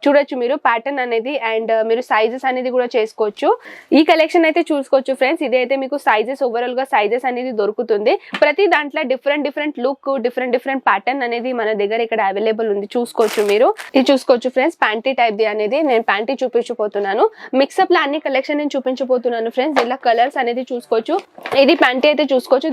చూడొచ్చు మీరు ప్యాటర్న్ అనేది అండ్ మీరు సైజెస్ అనేది కూడా చేసుకోవచ్చు. ఈ కలెక్షన్ అయితే చూసుకోవచ్చు ఫ్రెండ్స్. ఇదైతే మీకు సైజెస్ ఓవరాల్ గా సైజెస్ అనేది దొరుకుతుంది. ప్రతి దాంట్లో డిఫరెంట్ లుక్ డిఫరెంట్ ప్యాటర్న్ అనేది మన దగ్గర ఇక్కడ అవైలబుల్ ఉంది. చూసుకోవచ్చు మీరు. ఇది చూసుకోవచ్చు ఫ్రెండ్స్, ప్యాంటీ టైప్ ది అనేది నేను ప్యాంటీ చూపించబోతున్నాను. మిక్సప్ లో అన్ని కలెక్షన్ నేను చూపించబోతున్నాను ఫ్రెండ్స్. దీనిలో కలర్స్ అనేది చూసుకోవచ్చు. ఇది ప్యాంటీ అయితే చూసుకోవచ్చు.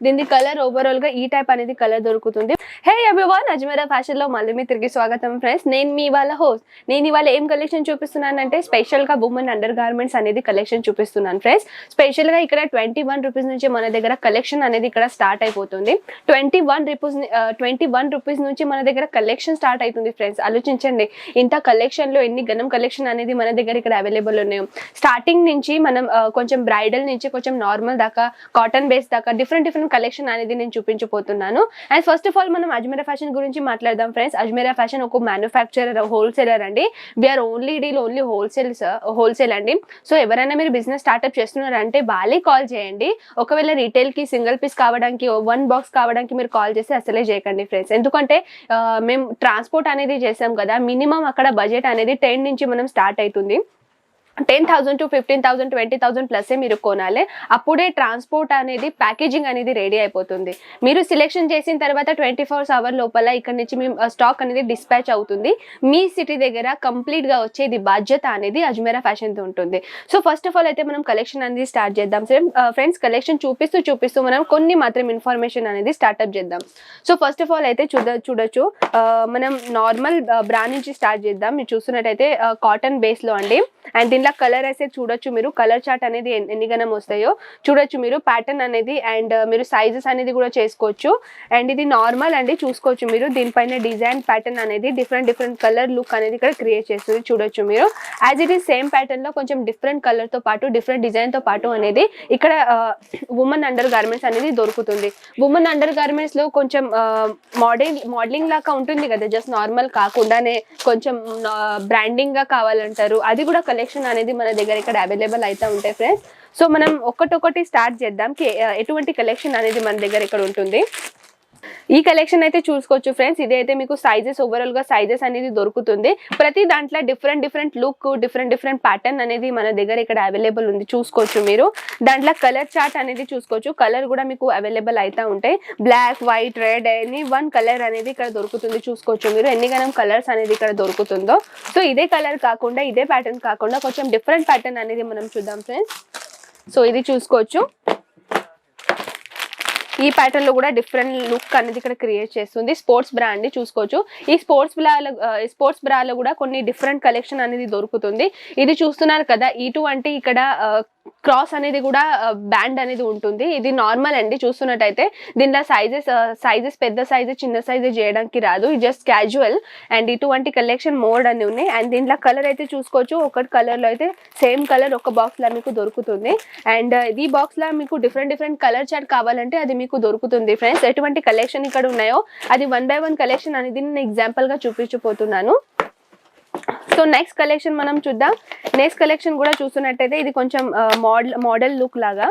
దీని కలర్ ఓవరాల్ గా ఈ టైప్ అనేది కలర్ దొరుకుతుంది. హే ఎవ్రీవన్, అజ్మీరా ఫ్యాషన్ లో మళ్ళీ మీ తిరిగి స్వాగతం ఫ్రెండ్స్. నేను మీ వాళ్ళ హోస్ట్. నేను ఇవాళ ఏం కలెక్షన్ చూపిస్తున్నాను అంటే స్పెషల్ గా ఉమెన్ అండర్ గార్మెంట్స్ అనేది కలెక్షన్ చూపిస్తున్నాను ఫ్రెండ్స్. స్పెషల్ గా ఇక్కడ 21 రూపీస్ నుంచి మన దగ్గర కలెక్షన్ అనేది ఇక్కడ స్టార్ట్ అయిపోతుంది. 21 రూపీస్ నుంచి మన దగ్గర కలెక్షన్ స్టార్ట్ అవుతుంది ఫ్రెండ్స్. ఆలోచించండి, ఇంత కలెక్షన్ లో ఎన్ని గణం కలెక్షన్ అనేది మన దగ్గర ఇక్కడ అవైలబుల్ ఉన్నాయో. స్టార్టింగ్ నుంచి మనం కొంచెం బ్రైడల్ నుంచి కొంచెం నార్మల్ దాకా, కాటన్ బేస్ దాకా డిఫరెంట్ కలెక్షన్ అనేది నేను చూపించబోతున్నాను. అండ్ ఫస్ట్ ఆఫ్ ఆల్ మనం అజ్మీరా ఫ్యాషన్ గురించి మాట్లాడదాం ఫ్రెండ్స్. అజ్మీరా ఫ్యాషన్ ఒక మ్యానుఫ్యాక్చరర్, హోల్సేలర్ అండి. వీఆర్ ఓన్లీ హోల్సేల్ అండి. సో ఎవరైనా మీరు బిజినెస్ స్టార్ట్అప్ చేస్తున్నారంటే వాళ్ళే కాల్ చేయండి. ఒకవేళ రీటైల్ కి సింగిల్ పీస్ కావడానికి, 1 బాక్స్ కావడానికి మీరు కాల్ చేస్తే అసలే చేయకండి ఫ్రెండ్స్. ఎందుకంటే మేము ట్రాన్స్పోర్ట్ అనేది చేసాం కదా, మినిమం అక్కడ బడ్జెట్ అనేది 10 నుంచి మనం స్టార్ట్ అవుతుంది. 10,000 to 15,000 20,000 ప్లస్ మీరు కొనాలి. అప్పుడే ట్రాన్స్పోర్ట్ అనేది ప్యాకేజింగ్ అనేది రెడీ అయిపోతుంది. మీరు సెలెక్షన్ చేసిన తర్వాత 24 అవర్స్ లోపల ఇక్కడ నుంచి మేము స్టాక్ అనేది డిస్పాచ్ అవుతుంది. మీ సిటీ దగ్గర కంప్లీట్ గా వచ్చేది బాధ్యత అనేది అజ్మీరా ఫ్యాషన్ తో ఉంటుంది. సో ఫస్ట్ ఆఫ్ ఆల్ అయితే మనం కలెక్షన్ అనేది స్టార్ట్ చేద్దాం ఫ్రెండ్స్. కలెక్షన్ చూపిస్తూ మనం కొన్ని మాత్రం ఇన్ఫర్మేషన్ అనేది స్టార్ట్అప్ చేద్దాం. సో ఫస్ట్ ఆఫ్ ఆల్ అయితే చూడొచ్చు, మనం నార్మల్ బ్రాండ్ నుంచి స్టార్ట్ చేద్దాం. మీరు చూస్తున్నట్టయితే కాటన్ బేస్ లో అండి. అండ్ దీనిలో కలర్ అయితే చూడొచ్చు మీరు, కలర్ చార్ట్ అనేది ఎన్ని గణం వస్తాయో చూడొచ్చు మీరు. ప్యాటర్న్ అనేది అండ్ మీరు సైజెస్ అనేది కూడా చేసుకోవచ్చు. అండ్ ఇది నార్మల్ అండి, చూసుకోవచ్చు మీరు. దీనిపైన డిజైన్ ప్యాటర్న్ అనేది డిఫరెంట్ కలర్ లుక్ అనేది ఇక్కడ క్రియేట్ చేస్తుంది. చూడొచ్చు మీరు. As it is same pattern లో కొంచెం డిఫరెంట్ కలర్ తో పాటు డిఫరెంట్ డిజైన్ తో పాటు అనేది ఇక్కడ ఉమెన్ అండర్ గార్మెంట్స్ అనేది దొరుకుతుంది. ఉమెన్ అండర్ గార్మెంట్స్ లో కొంచెం మోడలింగ్ లాగా ఉంటుంది కదా, జస్ట్ నార్మల్ కాకుండానే కొంచెం బ్రాండింగ్ గా కావాలంటారు. అది కూడా కలెక్షన్ అనేది మన దగ్గర ఇక్కడ అవైలబుల్ అయితే ఉంటాయి ఫ్రెండ్స్. సో మనం ఒక్కటొక్కటి స్టార్ట్ చేద్దాం ఎటువంటి కలెక్షన్ అనేది మన దగ్గర ఇక్కడ ఉంటుంది. ఈ కలెక్షన్ అయితే చూసుకోవచ్చు ఫ్రెండ్స్. ఇదైతే మీకు సైజెస్ ఓవరాల్ గా సైజెస్ అనేది దొరుకుతుంది. ప్రతి దాంట్లో డిఫరెంట్ లుక్ డిఫరెంట్ ప్యాటర్న్ అనేది మన దగ్గర ఇక్కడ అవైలబుల్ ఉంది. చూసుకోవచ్చు మీరు. దాంట్లో కలర్ చార్ట్ అనేది చూసుకోవచ్చు. కలర్ కూడా మీకు అవైలబుల్ అయితే ఉంటాయి. Black, white, red any one colour అనేది ఇక్కడ దొరుకుతుంది. చూసుకోవచ్చు మీరు ఎన్ని గణం కలర్స్ అనేది ఇక్కడ దొరుకుతుందో. సో ఇదే కలర్ కాకుండా, ఇదే ప్యాటర్న్ కాకుండా కొంచెం డిఫరెంట్ ప్యాటర్న్ అనేది మనం చూద్దాం ఫ్రెండ్స్. సో ఇది చూసుకోవచ్చు. ఈ ప్యాటర్న్ లో కూడా డిఫరెంట్ లుక్ అనేది ఇక్కడ క్రియేట్ చేస్తుంది. స్పోర్ట్స్ బ్రాండ్ చూసుకోవచ్చు. ఈ స్పోర్ట్స్ బ్రాలో కూడా కొన్ని డిఫరెంట్ కలెక్షన్ అనేది దొరుకుతుంది. ఇది చూస్తున్నారు కదా, ఇటువంటి ఇక్కడ క్రాస్ అనేది కూడా బ్యాండ్ అనేది ఉంటుంది. ఇది నార్మల్ అండి. చూస్తున్నట్టయితే దీనిలో సైజెస్ పెద్ద సైజు చిన్న సైజు చేయడానికి రాదు, జస్ట్ క్యాజువల్. అండ్ ఇటువంటి కలెక్షన్ మోడ్ అని ఉన్నాయి. అండ్ దీంట్లో కలర్ అయితే చూసుకోవచ్చు. ఒక కలర్ లో అయితే సేమ్ కలర్ ఒక బాక్స్ లా మీకు దొరుకుతుంది. అండ్ ఈ బాక్స్ లా మీకు డిఫరెంట్ కలర్ చార్ట్ కావాలంటే అది మీకు దొరుకుతుంది ఫ్రెండ్స్. ఎటువంటి కలెక్షన్ ఇక్కడ ఉన్నాయో అది 1 by 1 కలెక్షన్ అనేది నేను ఎగ్జాంపుల్ గా చూపించబోతున్నాను. సో నెక్స్ట్ కలెక్షన్ మనం చూద్దాం. నెక్స్ట్ కలెక్షన్ కూడా చూస్తున్నట్టయితే ఇది కొంచెం మోడల్ లుక్ లాగా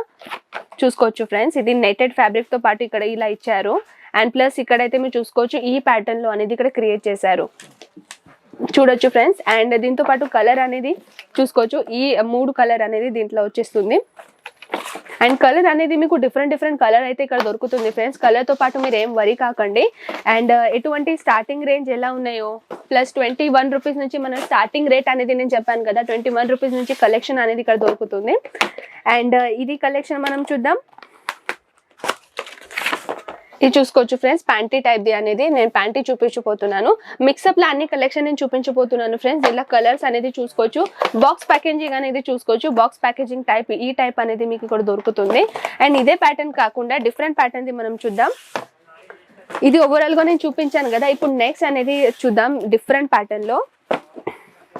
చూసుకోవచ్చు ఫ్రెండ్స్. ఇది నెటెడ్ ఫ్యాబ్రిక్ తో పాటు ఇక్కడ ఇలా ఇచ్చారు. అండ్ ప్లస్ ఇక్కడైతే మీరు చూసుకోవచ్చు ఈ ప్యాటర్న్ లో అనేది ఇక్కడ క్రియేట్ చేశారు. చూడొచ్చు ఫ్రెండ్స్. అండ్ దీంతో పాటు కలర్ అనేది చూసుకోవచ్చు. ఈ 3 కలర్ అనేది దీంట్లో వచ్చేస్తుంది. అండ్ కలర్ అనేది మీకు డిఫరెంట్ కలర్ అయితే ఇక్కడ దొరుకుతుంది ఫ్రెండ్స్. కలర్ తో పాటు మీరు ఏం వరీ కాకండి. అండ్ ఎటువంటి స్టార్టింగ్ రేంజ్ ఎలా ఉన్నాయో ప్లస్ 21 రూపీస్ నుంచి మన స్టార్టింగ్ రేట్ అనేది నేను చెప్పాను కదా, 21 రూపీస్ నుంచి కలెక్షన్ అనేది ఇక్కడ దొరుకుతుంది. అండ్ ఇది కలెక్షన్ మనం చూద్దాం. ఇది చూసుకోవచ్చు ఫ్రెండ్స్. ప్యాంటీ టైప్ ది అనేది నేను ప్యాంటీ చూపించబోతున్నాను. మిక్సప్ లో అన్ని కలెక్షన్ నేను చూపించబోతున్నాను ఫ్రెండ్స్. ఇలా కలర్స్ అనేది చూసుకోవచ్చు. బాక్స్ ప్యాకేజింగ్ అనేది చూసుకోవచ్చు. బాక్స్ ప్యాకేజింగ్ టైప్ ఈ టైప్ అనేది మీకు ఇక్కడ దొరుకుతుంది. అండ్ ఇదే ప్యాటర్న్ కాకుండా డిఫరెంట్ ప్యాటర్న్ ది మనం చూద్దాం. ఇది ఓవరాల్ గా నేను చూపించాను కదా, ఇప్పుడు నెక్స్ట్ అనేది చూద్దాం డిఫరెంట్ ప్యాటర్న్ లో.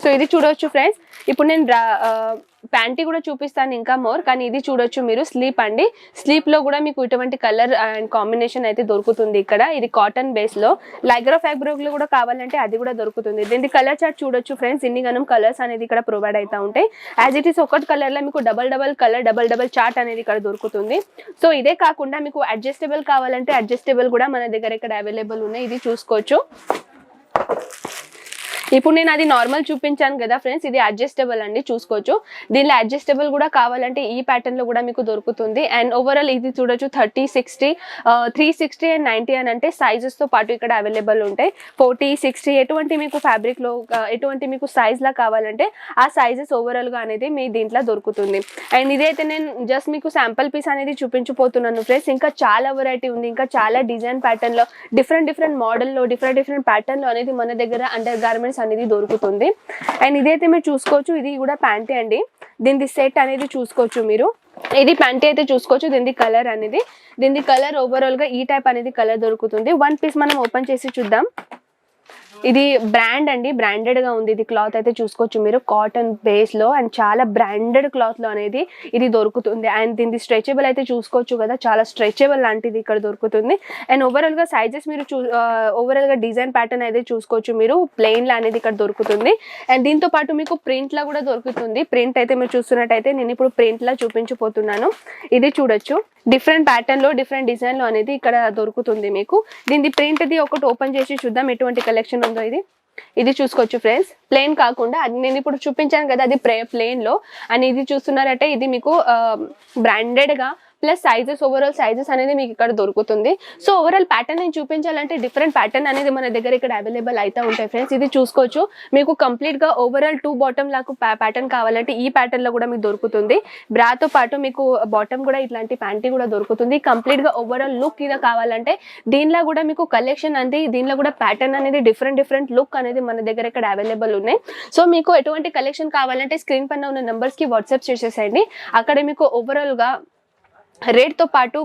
సో ఇది చూడొచ్చు ఫ్రెండ్స్. ఇప్పుడు నేను ప్యాంటీ కూడా చూపిస్తాను ఇంకా మోర్, కానీ ఇది చూడొచ్చు మీరు స్లీప్ అండి. స్లీప్ లో కూడా మీకు ఇటువంటి కలర్ అండ్ కాంబినేషన్ అయితే దొరుకుతుంది ఇక్కడ. ఇది కాటన్ బేస్ లో లైగ్రా ఫ్యాబ్రిక్ లో కూడా కావాలంటే అది కూడా దొరుకుతుంది. దీని కలర్ చార్ట్ చూడొచ్చు ఫ్రెండ్స్. ఇన్ని గనం కలర్స్ అనేది ఇక్కడ ప్రొవైడ్ అవుతా ఉంటాయి. యాజ్ ఇట్ ఈస్ ఒకటి కలర్ లో మీకు డబల్ కలర్ డబల్ చార్ట్ అనేది ఇక్కడ దొరుకుతుంది. సో ఇదే కాకుండా మీకు అడ్జస్టబుల్ కావాలంటే అడ్జస్టబుల్ కూడా మన దగ్గర ఇక్కడ అవైలబుల్ ఉన్నాయి. ఇది చూసుకోవచ్చు. ఇప్పుడు నేను అది నార్మల్ చూపించాను కదా ఫ్రెండ్స్, ఇది అడ్జస్టబుల్ అండి, చూసుకోవచ్చు. దీనిలో అడ్జస్టబుల్ కూడా కావాలంటే ఈ ప్యాటర్న్ లో కూడా మీకు దొరుకుతుంది. అండ్ ఓవరాల్ ఇది చూడొచ్చు 30, 60, 360 అండ్ 90 అని అంటే సైజెస్ తో పాటు ఇక్కడ అవైలబుల్ ఉంటాయి. 40, 60 ఎటువంటి మీకు ఫ్యాబ్రిక్ లో ఎటువంటి మీకు సైజ్ లా కావాలంటే ఆ సైజెస్ ఓవరాల్ గా అనేది మీ దీంట్లో దొరుకుతుంది. అండ్ ఇదైతే నేను జస్ట్ మీకు శాంపుల్ పీస్ అనేది చూపించిపోతున్నాను ఫ్రెండ్స్. ఇంకా చాలా వెరైటీ ఉంది, ఇంకా చాలా డిజైన్ ప్యాటర్న్ లో డిఫరెంట్ మోడల్ లో డిఫరెంట్ ప్యాటర్న్ లో అనేది మన దగ్గర అండర్ గార్మెంట్స్ అనేది దొరుకుతుంది. అండ్ ఇదైతే మీరు చూసుకోవచ్చు, ఇది కూడా ప్యాంటే అండి. దీని సెట్ అనేది చూసుకోవచ్చు మీరు. ఇది ప్యాంటీ అయితే చూసుకోవచ్చు. దీని కలర్ ఓవరాల్ గా ఈ టైప్ అనేది కలర్ దొరుకుతుంది. వన్ పీస్ మనం ఓపెన్ చేసి చూద్దాం. ఇది బ్రాండ్ అండి, బ్రాండెడ్ గా ఉంది. ఇది క్లాత్ అయితే చూసుకోవచ్చు మీరు, కాటన్ బేస్ లో అండ్ చాలా బ్రాండెడ్ క్లాత్ లో అనేది ఇది దొరుకుతుంది. అండ్ దీని స్ట్రెచబుల్ అయితే చూసుకోవచ్చు కదా, చాలా స్ట్రెచబుల్ లాంటిది ఇక్కడ దొరుకుతుంది. అండ్ ఓవరాల్ గా సైజెస్ మీరు ఓవరాల్ గా డిజైన్ ప్యాటర్న్ అయితే చూసుకోవచ్చు మీరు, ప్లెయిన్ లా అనేది ఇక్కడ దొరుకుతుంది. అండ్ దీంతో పాటు మీకు ప్రింట్ లా కూడా దొరుకుతుంది. ప్రింట్ అయితే మీరు చూస్తున్నట్టయితే నేను ఇప్పుడు ప్రింట్ లా చూపించబోతున్నాను. ఇది చూడొచ్చు, డిఫరెంట్ ప్యాటర్న్ లో డిఫరెంట్ డిజైన్ లో అనేది ఇక్కడ దొరుకుతుంది మీకు. దీని ప్రింట్ ది ఒకటి ఓపెన్ చేసి చూద్దాం ఎటువంటి కలెక్షన్ ఉందో. ఇది చూసుకోవచ్చు ఫ్రెండ్స్, ప్లెయిన్ కాకుండా అది నేను ఇప్పుడు చూపించాను కదా, అది ప్లెయిన్ లో. అండ్ ఇది చూస్తున్నారంటే ఇది మీకు బ్రాండెడ్ గా ప్లస్ సైజెస్, ఓవరాల్ సైజెస్ అనేది మీకు ఇక్కడ దొరుకుతుంది. సో ఓవరాల్ ప్యాటర్న్ నేను చూపించాలంటే డిఫరెంట్ ప్యాటర్న్ అనేది మన దగ్గర ఇక్కడ అవైలబుల్ అయితే ఉంటాయి ఫ్రెండ్స్. ఇది చూసుకోవచ్చు, మీకు కంప్లీట్ గా ఓవరాల్ 2 బాటమ్ లాగా ప్యాటర్న్ కావాలంటే ఈ ప్యాటర్న్ లో కూడా మీకు దొరుకుతుంది. బ్రాతో పాటు మీకు బాటమ్ కూడా ఇట్లాంటి ప్యాంటీ కూడా దొరుకుతుంది. కంప్లీట్ గా ఓవరాల్ లుక్ ఇది కావాలంటే దీనిలో కూడా మీకు కలెక్షన్ అనేది, దీనిలో కూడా ప్యాటర్న్ అనేది డిఫరెంట్ లుక్ అనేది మన దగ్గర ఇక్కడ అవైలబుల్ ఉన్నాయి. సో మీకు ఎటువంటి కలెక్షన్ కావాలంటే స్క్రీన్ పైన ఉన్న నెంబర్స్ కి వాట్సాప్ చేసేసేయండి. అక్కడ మీకు ఓవరాల్ గా రేట్ తో పాటు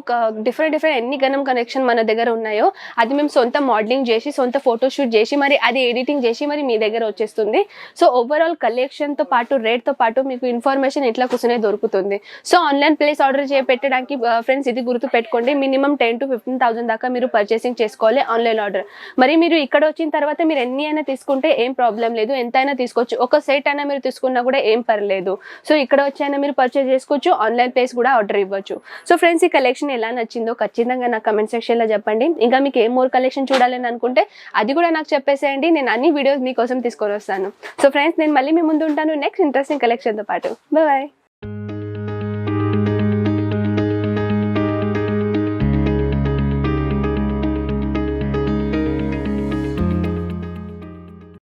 డిఫరెంట్ ఎన్ని గణం కనెక్షన్ మన దగ్గర ఉన్నాయో అది మేము సొంత మోడలింగ్ చేసి, సొంత ఫోటోషూట్ చేసి, మరి అది ఎడిటింగ్ చేసి మరి మీ దగ్గర వచ్చేస్తుంది. సో ఓవరాల్ కలెక్షన్ తో పాటు రేట్ తో పాటు మీకు ఇన్ఫర్మేషన్ ఇట్లా కూర్చునే దొరుకుతుంది. సో ఆన్లైన్ ప్లేస్ ఆర్డర్ పెట్టడానికి ఫ్రెండ్స్ ఇది గుర్తు పెట్టుకోండి, మినిమం 10,000 to 15,000 దాకా మీరు పర్చేసింగ్ చేసుకోవాలి ఆన్లైన్ ఆర్డర్. మరి మీరు ఇక్కడ వచ్చిన తర్వాత మీరు ఎన్ని అయినా తీసుకుంటే ఏం ప్రాబ్లం లేదు, ఎంత అయినా తీసుకోవచ్చు. ఒక సెట్ అయినా మీరు తీసుకున్నా కూడా ఏం పర్లేదు. సో ఇక్కడ వచ్చి అయినా మీరు పర్చేస్ చేసుకోవచ్చు, ఆన్లైన్ ప్లేస్ కూడా ఆర్డర్ ఇవ్వచ్చు. సో ఫ్రెండ్స్ ఈ కలెక్షన్ ఎలా నచ్చిందో ఖచ్చితంగా నా కమెంట్ సెక్షన్ లో చెప్పండి. ఇంకా మీకు ఏం మోర్ కలెక్షన్ చూడాలని అనుకుంటే అది కూడా నాకు చెప్పేసేయండి, నేను అన్ని వీడియోస్ మీకోసం తీసుకొని వస్తాను. సో ఫ్రెండ్స్ నేను మళ్ళీ మీ ముందు ఉంటాను నెక్స్ట్ ఇంట్రెస్టింగ్ కలెక్షన్ తో పాటు. బాయ్.